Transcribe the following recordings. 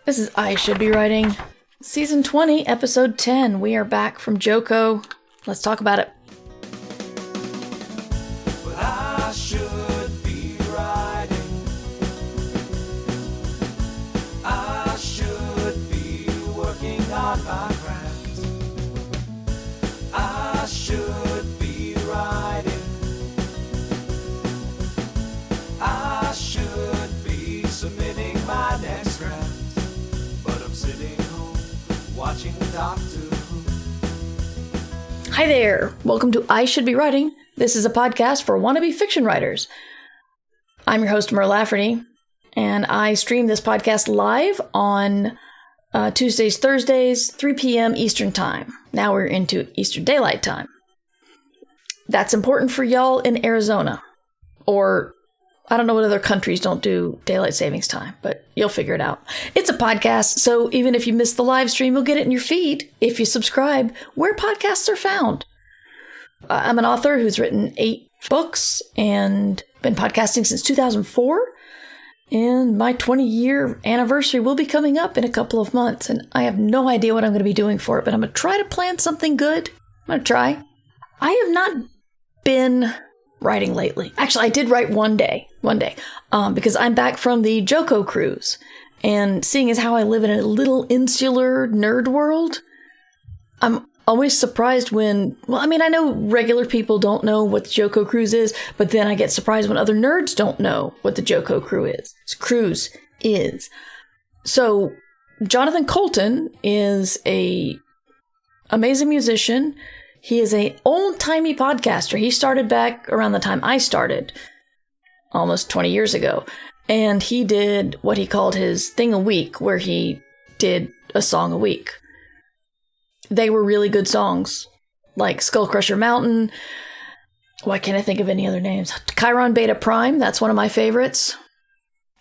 This is I Should Be Writing, Season 20, Episode 10. We are back from JoCo. Let's talk about it. Well, I should be writing. I should be working on my craft. I should be writing. I should be submitting my next draft. But I'm sitting home watching Doctor Who. Hi there. Welcome to I Should Be Writing. This is a podcast for wannabe fiction writers. I'm your host, Mer Lafferty, and I stream this podcast live on Tuesdays, Thursdays, 3 p.m. Eastern Time. Now we're into Eastern Daylight Time. That's important for y'all in Arizona. Or, I don't know what other countries don't do daylight savings time, but you'll figure it out. It's a podcast, so even if you miss the live stream, you'll get it in your feed if you subscribe where podcasts are found. I'm an author who's written 8 books and been podcasting since 2004. And my 20-year anniversary will be coming up in a couple of months, and I have no idea what I'm going to be doing for it, but I'm going to try to plan something good. I'm going to try. I have not been writing lately. Actually, I did write one day, because I'm back from the JoCo cruise, and seeing as how I live in a little insular nerd world, I'm always surprised when, I know regular people don't know what the JoCo cruise is, but then I get surprised when other nerds don't know what the JoCo cruise is. So, Jonathan Coulton is a amazing musician. He is an old-timey podcaster. He started back around the time I started, almost 20 years ago. And he did what he called his thing a week, where he did a song a week. They were really good songs, like Skullcrusher Mountain. Why can't I think of any other names? Chiron Beta Prime, that's one of my favorites.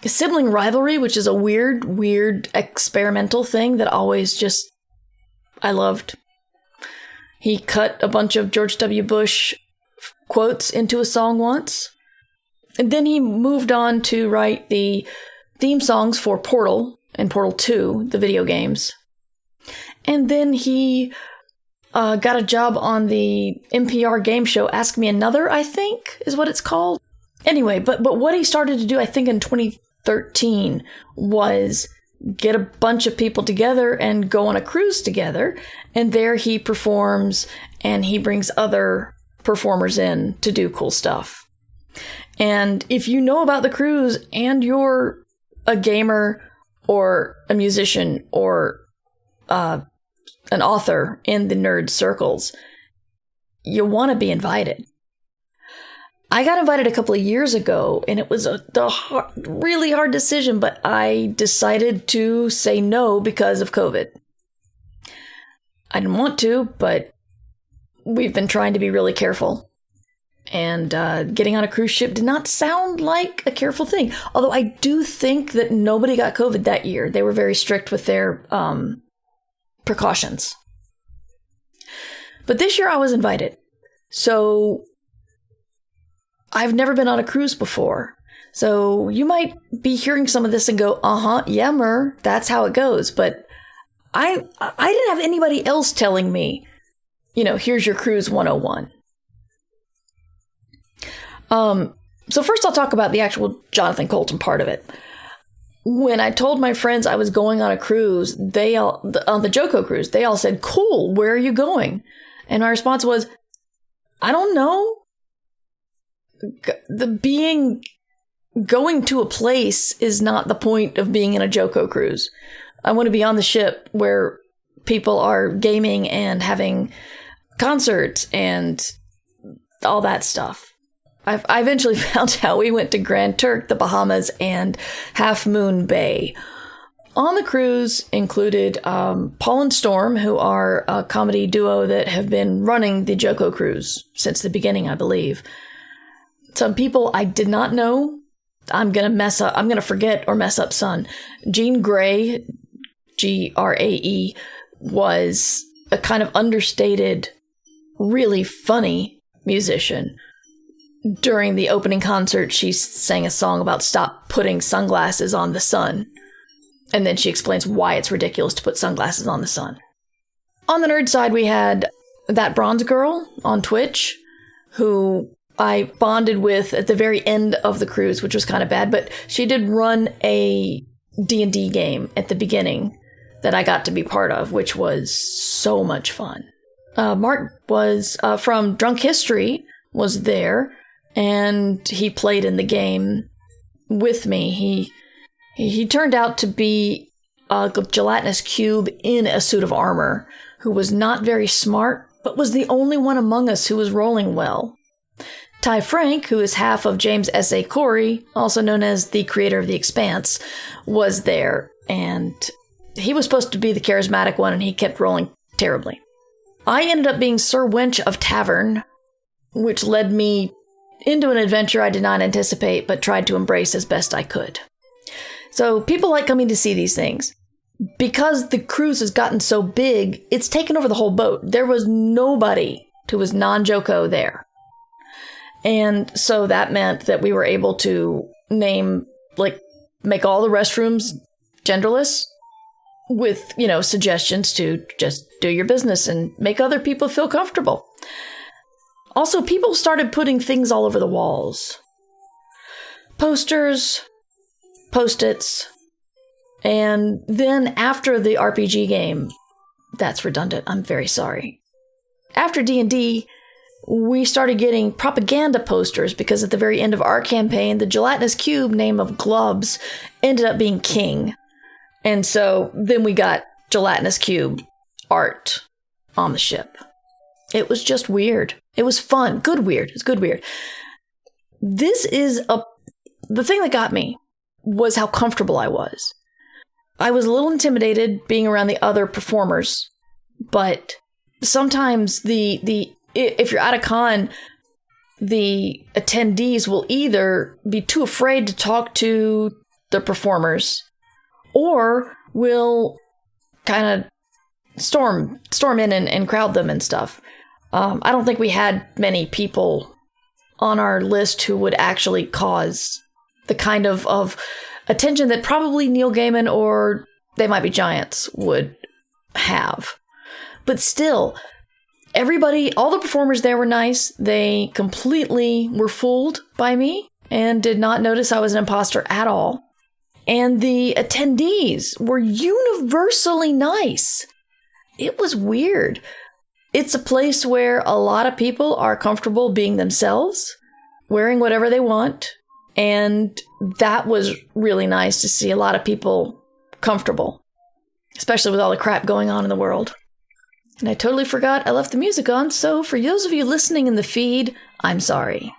Sibling Rivalry, which is a weird experimental thing that always just, I loved. He cut a bunch of George W. Bush quotes into a song once. And then he moved on to write the theme songs for Portal and Portal 2, the video games. And then he got a job on the NPR game show Ask Me Another, I think, is what it's called. Anyway, but what he started to do, I think in 2013, was get a bunch of people together and go on a cruise together. And there he performs and he brings other performers in to do cool stuff. And if you know about the cruise and you're a gamer or a musician or an author in the nerd circles, you want to be invited. I got invited a couple of years ago, and it was really hard decision, but I decided to say no because of COVID. I didn't want to, but we've been trying to be really careful. And getting on a cruise ship did not sound like a careful thing. Although I do think that nobody got COVID that year. They were very strict with their precautions. But this year I was invited. So I've never been on a cruise before. So you might be hearing some of this and go, yeah, Mer, that's how it goes. But I didn't have anybody else telling me, here's your cruise 101. So first I'll talk about the actual Jonathan Coulton part of it. When I told my friends I was going on a cruise, on the JoCo cruise, they all said, cool, where are you going? And my response was, I don't know. Going to a place is not the point of being in a JoCo cruise. I want to be on the ship where people are gaming and having concerts and all that stuff. I eventually found out we went to Grand Turk, the Bahamas, and Half Moon Bay. On the cruise included Paul and Storm, who are a comedy duo that have been running the JoCo cruise since the beginning, I believe. Some people I did not know. I'm going to forget or mess up son. Jean Grey, Grae, was a kind of understated, really funny musician. During the opening concert, she sang a song about stop putting sunglasses on the sun. And then she explains why it's ridiculous to put sunglasses on the sun. On the nerd side, we had that bronze girl on Twitch, who I bonded with at the very end of the cruise, which was kind of bad, but she did run a D&D game at the beginning that I got to be part of, which was so much fun. Mark was from Drunk History, was there, and he played in the game with me. He turned out to be a gelatinous cube in a suit of armor, who was not very smart, but was the only one among us who was rolling well. Franck, who is half of James S.A. Corey, also known as the creator of the Expanse, was there, and he was supposed to be the charismatic one, and he kept rolling terribly. I ended up being Sir Wench of Tavern, which led me into an adventure I did not anticipate, but tried to embrace as best I could. So people like coming to see these things. Because the cruise has gotten so big, it's taken over the whole boat. There was nobody who was non-JoCo there. And so that meant that we were able to make all the restrooms genderless with, suggestions to just do your business and make other people feel comfortable. Also, people started putting things all over the walls. Posters, Post-its, and then after the RPG game, that's redundant, I'm very sorry. After D&D, we started getting propaganda posters because at the very end of our campaign, the gelatinous cube name of Glubs ended up being king. And so then we got gelatinous cube art on the ship. It was just weird. It was fun. Good weird. It's good weird. The thing that got me was how comfortable I was. I was a little intimidated being around the other performers, but sometimes if you're at a con, the attendees will either be too afraid to talk to the performers or will kind of storm in and crowd them and stuff. I don't think we had many people on our list who would actually cause the kind of attention that probably Neil Gaiman or They Might Be Giants would have. But still, all the performers there were nice. They completely were fooled by me and did not notice I was an imposter at all. And the attendees were universally nice. It was weird. It's a place where a lot of people are comfortable being themselves, wearing whatever they want. And that was really nice to see a lot of people comfortable, especially with all the crap going on in the world. And I totally forgot I left the music on, so for those of you listening in the feed, I'm sorry.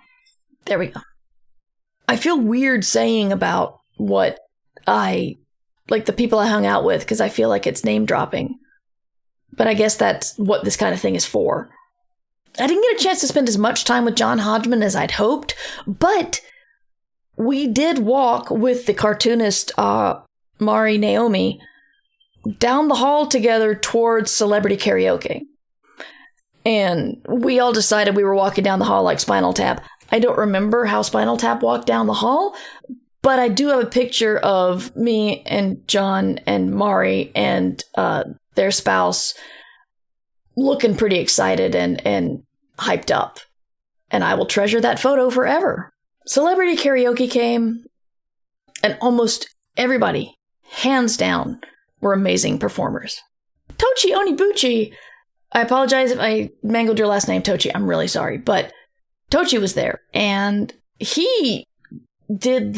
There we go. I feel weird saying about what the people I hung out with, because I feel like it's name dropping. But I guess that's what this kind of thing is for. I didn't get a chance to spend as much time with John Hodgman as I'd hoped, but we did walk with the cartoonist Mari Naomi down the hall together towards celebrity karaoke. And we all decided we were walking down the hall like Spinal Tap. I don't remember how Spinal Tap walked down the hall, but I do have a picture of me and John and Mari and their spouse looking pretty excited and hyped up. And I will treasure that photo forever. Celebrity karaoke came, and almost everybody, hands down, were amazing performers. Tochi Onyebuchi, I apologize if I mangled your last name, Tochi. I'm really sorry. But Tochi was there, and he did,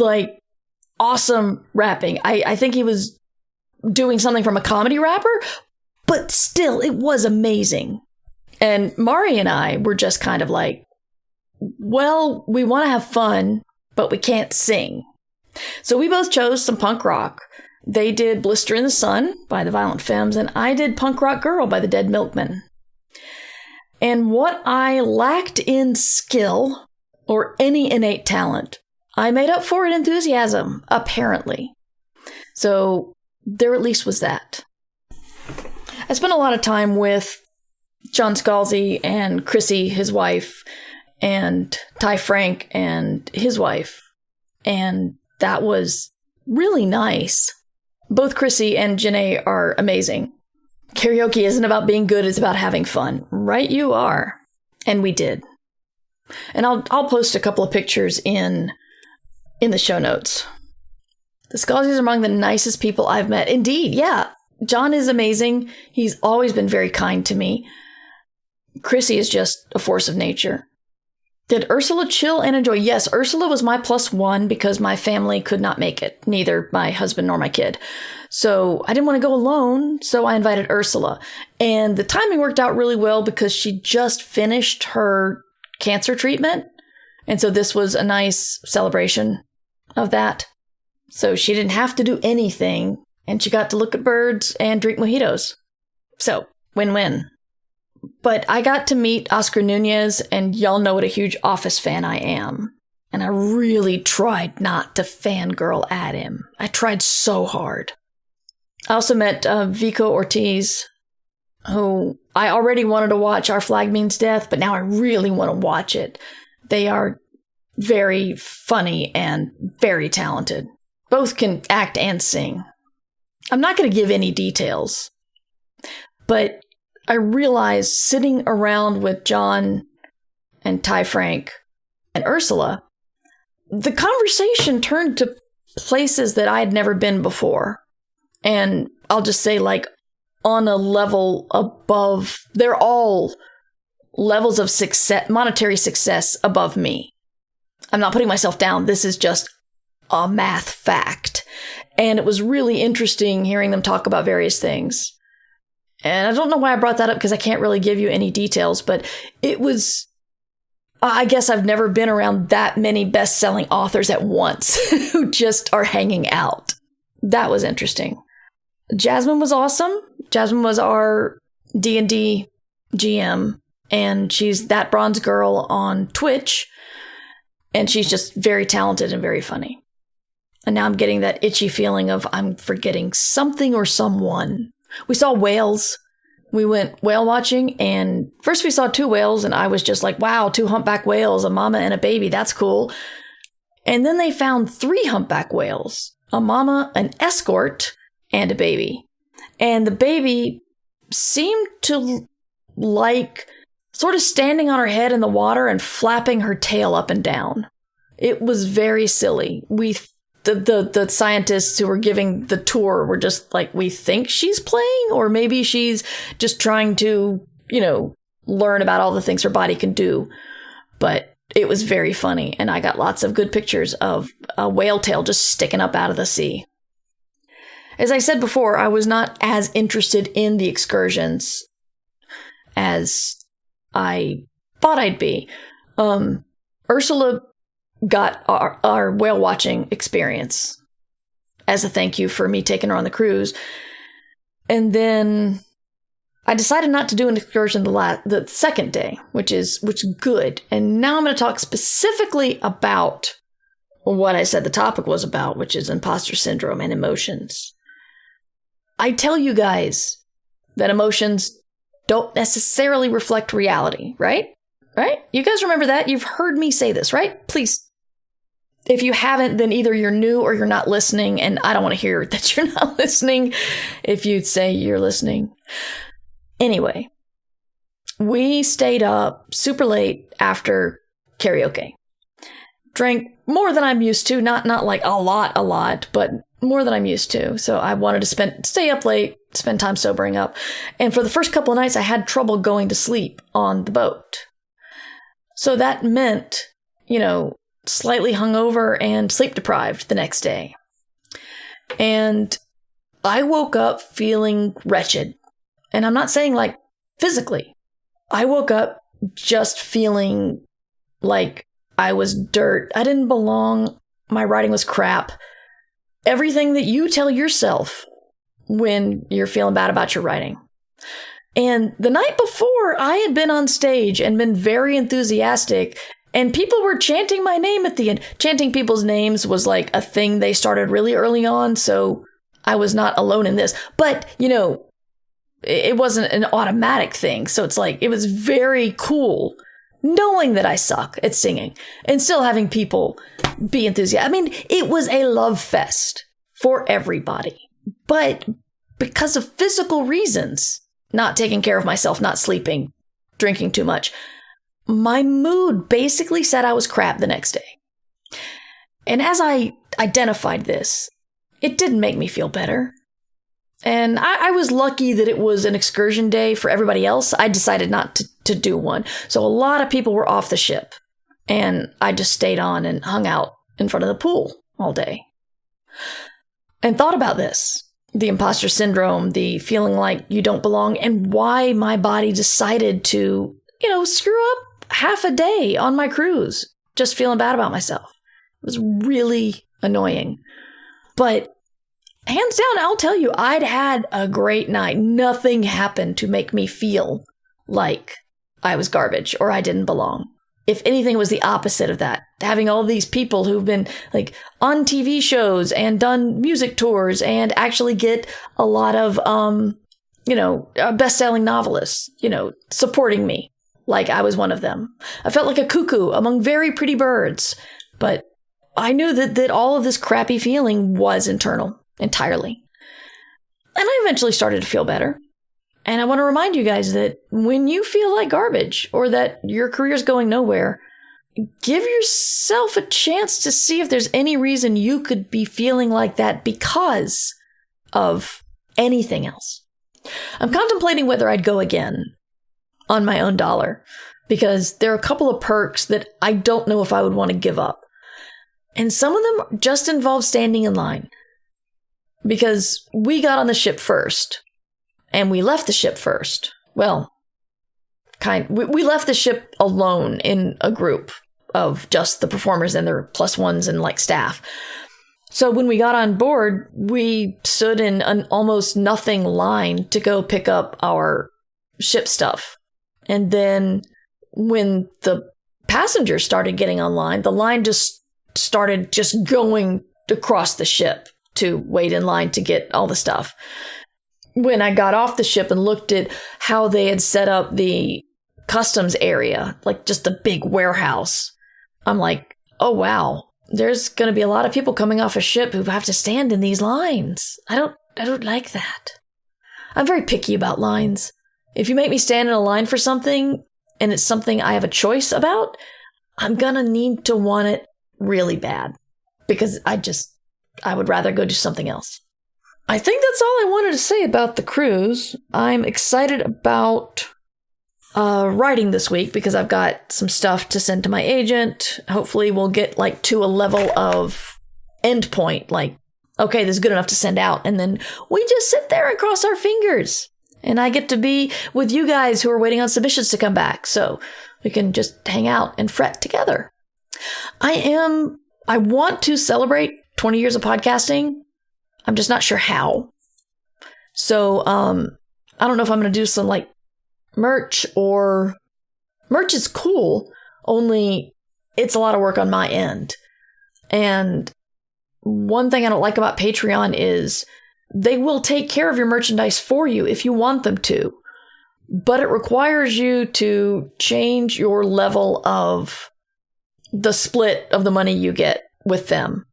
awesome rapping. I think he was doing something from a comedy rapper, but still, it was amazing. And Mari and I were just kind of like, well, we want to have fun, but we can't sing. So we both chose some punk rock. They did Blister in the Sun by the Violent Femmes, and I did Punk Rock Girl by the Dead Milkmen. And what I lacked in skill or any innate talent, I made up for in enthusiasm, apparently. So there at least was that. I spent a lot of time with John Scalzi and Chrissy, his wife, and Franck and his wife. And that was really nice. Both Chrissy and Janae are amazing. Karaoke isn't about being good, it's about having fun. Right you are. And we did. And I'll post a couple of pictures in the show notes. The Scalzies are among the nicest people I've met. Indeed, yeah. John is amazing. He's always been very kind to me. Chrissy is just a force of nature. Did Ursula chill and enjoy? Yes, Ursula was my +1 because my family could not make it. Neither my husband nor my kid. So I didn't want to go alone, so I invited Ursula. And the timing worked out really well because she just finished her cancer treatment. And so this was a nice celebration of that. So she didn't have to do anything, and she got to look at birds and drink mojitos. So, win-win. But I got to meet Oscar Nunez, and y'all know what a huge Office fan I am. And I really tried not to fangirl at him. I tried so hard. I also met Vico Ortiz, who I already wanted to watch Our Flag Means Death, but now I really want to watch it. They are very funny and very talented. Both can act and sing. I'm not going to give any details, but I realized sitting around with John and Franck and Ursula, the conversation turned to places that I had never been before. And I'll just say, like, on a level above, they're all levels of success, monetary success above me. I'm not putting myself down. This is just a math fact. And it was really interesting hearing them talk about various things. And I don't know why I brought that up because I can't really give you any details, but it was, I guess I've never been around that many best-selling authors at once who just are hanging out. That was interesting. Jasmine was awesome. Jasmine was our D&D GM, and she's That Bronze Girl on Twitch, and she's just very talented and very funny. And now I'm getting that itchy feeling of I'm forgetting something or someone. We saw whales. We went whale watching, and first we saw 2 whales, and I was just like, wow, 2 humpback whales, a mama and a baby, that's cool. And then they found 3 humpback whales, a mama, an escort, and a baby. And the baby seemed to like sort of standing on her head in the water and flapping her tail up and down. It was very silly. The scientists who were giving the tour were just like, we think she's playing, or maybe she's just trying to, learn about all the things her body can do. But it was very funny, and I got lots of good pictures of a whale tail just sticking up out of the sea. As I said before, I was not as interested in the excursions as I thought I'd be. Ursula got our whale watching experience as a thank you for me taking her on the cruise. And then I decided not to do an excursion the second day, which is good. And now I'm going to talk specifically about what I said the topic was about, which is imposter syndrome and emotions. I tell you guys that emotions don't necessarily reflect reality, right? Right? You guys remember that? You've heard me say this, right? Please. If you haven't, then either you're new or you're not listening, and I don't want to hear that you're not listening if you'd say you're listening. Anyway, we stayed up super late after karaoke. Drank more than I'm used to, not like a lot, but more than I'm used to. So I wanted to stay up late, spend time sobering up. And for the first couple of nights, I had trouble going to sleep on the boat. So that meant, slightly hungover and sleep deprived the next day. And I woke up feeling wretched. And I'm not saying like physically. I woke up just feeling like I was dirt. I didn't belong. My writing was crap. Everything that you tell yourself when you're feeling bad about your writing. And the night before, I had been on stage and been very enthusiastic, and people were chanting my name at the end. Chanting people's names was like a thing they started really early on, so I was not alone in this. But, it wasn't an automatic thing, so it's like, it was very cool knowing that I suck at singing and still having people be enthusiastic. I mean, it was a love fest for everybody. But because of physical reasons, not taking care of myself, not sleeping, drinking too much, my mood basically said I was crap the next day. And as I identified this, it didn't make me feel better. And I was lucky that it was an excursion day for everybody else. I decided not to do one. So a lot of people were off the ship. And I just stayed on and hung out in front of the pool all day. And thought about this. The imposter syndrome, the feeling like you don't belong, and why my body decided to, screw up half a day on my cruise, just feeling bad about myself. It was really annoying. But hands down, I'll tell you, I'd had a great night. Nothing happened to make me feel like I was garbage or I didn't belong. If anything, it was the opposite of that. Having all these people who've been on TV shows and done music tours and actually get a lot of, best-selling novelists, supporting me like I was one of them. I felt like a cuckoo among very pretty birds, but I knew that all of this crappy feeling was internal entirely. And I eventually started to feel better. And I want to remind you guys that when you feel like garbage or that your career's going nowhere, give yourself a chance to see if there's any reason you could be feeling like that because of anything else. I'm contemplating whether I'd go again on my own dollar because there are a couple of perks that I don't know if I would want to give up. And some of them just involve standing in line because we got on the ship first. And we left the ship first. Well, we left the ship alone in a group of just the performers and their plus ones and staff. So when we got on board, we stood in an almost nothing line to go pick up our ship stuff. And then when the passengers started getting online, the line just started just going across the ship to wait in line to get all the stuff. When I got off the ship and looked at how they had set up the customs area, just a big warehouse, I'm like, oh, wow, there's going to be a lot of people coming off a ship who have to stand in these lines. I don't like that. I'm very picky about lines. If you make me stand in a line for something and it's something I have a choice about, I'm going to need to want it really bad because I would rather go do something else. I think that's all I wanted to say about the cruise. I'm excited about writing this week because I've got some stuff to send to my agent. Hopefully we'll get to a level of endpoint, okay, this is good enough to send out. And then we just sit there and cross our fingers. And I get to be with you guys who are waiting on submissions to come back. So we can just hang out and fret together. I want to celebrate 20 years of podcasting. I'm just not sure how. So, I don't know if I'm going to do some merch or merch is cool, only it's a lot of work on my end. And one thing I don't like about Patreon is they will take care of your merchandise for you if you want them to, but it requires you to change your level of the split of the money you get with them.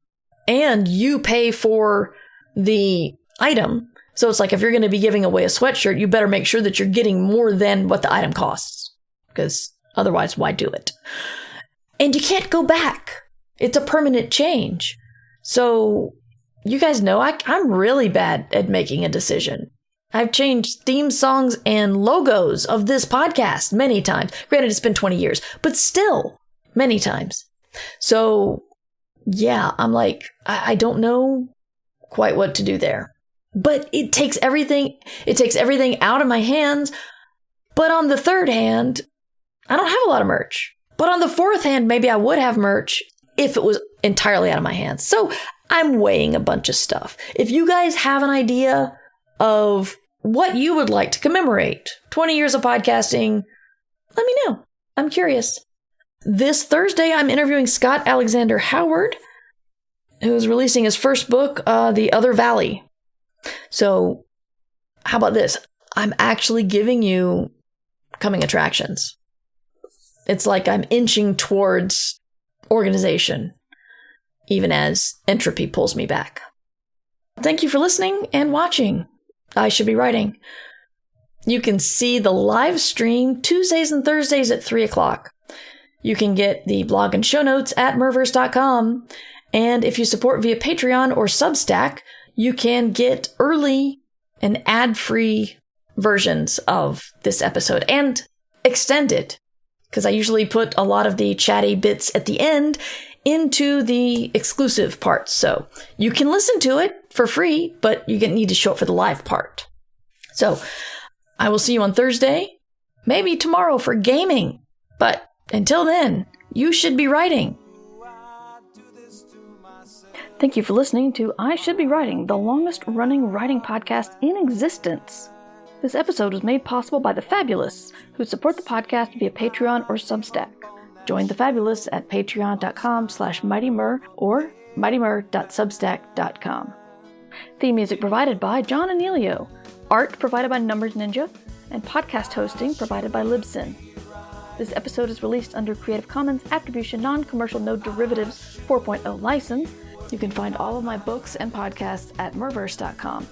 And you pay for the item. So it's if you're going to be giving away a sweatshirt, you better make sure that you're getting more than what the item costs. Because otherwise, why do it? And you can't go back. It's a permanent change. So you guys know I'm really bad at making a decision. I've changed theme songs and logos of this podcast many times. Granted, it's been 20 years, but still many times. So yeah, I'm I don't know quite what to do there. But it takes everything out of my hands. But on the third hand, I don't have a lot of merch. But on the fourth hand, maybe I would have merch if it was entirely out of my hands. So I'm weighing a bunch of stuff. If you guys have an idea of what you would like to commemorate 20 years of podcasting, let me know. I'm curious. This Thursday, I'm interviewing Scott Alexander Howard, who's releasing his first book, The Other Valley. So how about this? I'm actually giving you coming attractions. It's I'm inching towards organization, even as entropy pulls me back. Thank you for listening and watching I Should Be Writing. You can see the live stream Tuesdays and Thursdays at 3 o'clock. You can get the blog and show notes at merverse.com. And if you support via Patreon or Substack, you can get early and ad-free versions of this episode and extended, because I usually put a lot of the chatty bits at the end into the exclusive parts. So you can listen to it for free, but you need to show up for the live part. So I will see you on Thursday, maybe tomorrow for gaming. But until then, you should be writing. Thank you for listening to I Should Be Writing, the longest running writing podcast in existence. This episode was made possible by the Fabulous, who support the podcast via Patreon or Substack. Join the Fabulous at patreon.com/mightymur or mightymur.substack.com. Theme music provided by John Anelio, art provided by Numbers Ninja, and podcast hosting provided by Libsyn. This episode is released under Creative Commons Attribution Non-Commercial No Derivatives 4.0 license. You can find all of my books and podcasts at merverse.com.